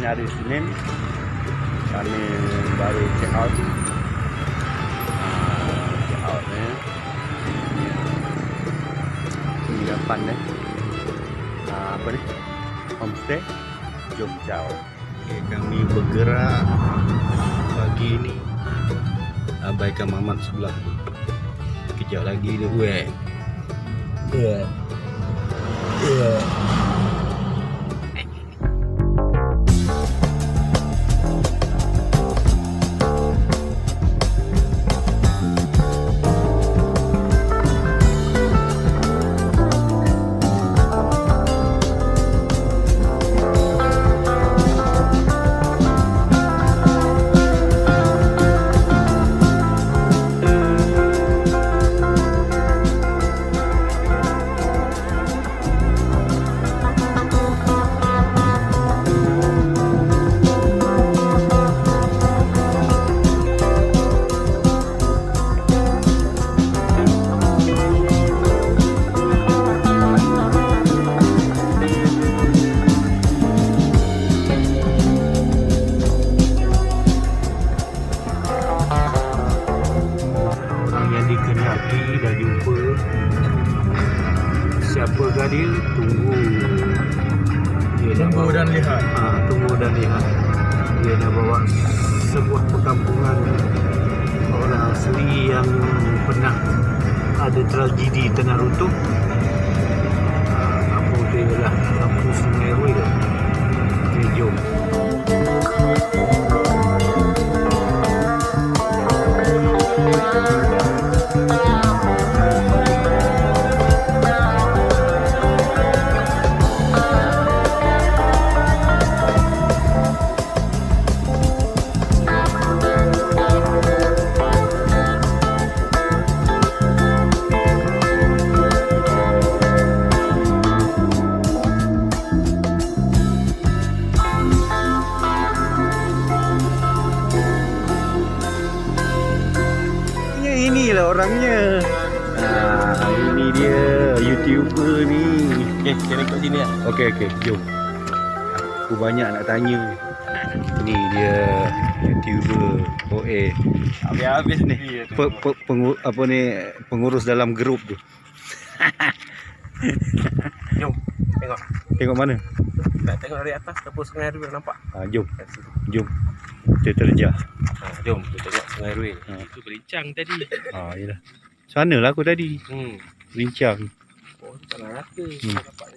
hari Senin kami baru check out penginapan apa ni, homestay Jogja. Okay, kami bergerak pagi ni, abaikan Mamat sebelah. Kejap lagi dia buat. Dah jumpa. Siapakah dia? Tunggu dan lihat. Tunggu dan lihat. Dia dah bawa sebuah perkampungan orang asli yang pernah ada tragedi tanah runtuh. Kampung tu ialah Kampung Sungai Ruil. Okay, jom. Inilah orangnya. Ini dia YouTuber ni. Kita ikut sini lah. Okey, jom. Aku banyak nak tanya. Ni dia YouTuber OA. Habis ni. Pengurus dalam grup tu. Jom, tengok. Tengok mana? Nak tengok dari atas dapur Sungai Ruil, nampak? Jom. Kita terjah. Jom kita tengok Sungai Ruil. Itu berincang tadi. Yalah. Sanalah aku tadi. Berincang. Oh, tanah rata. Nampak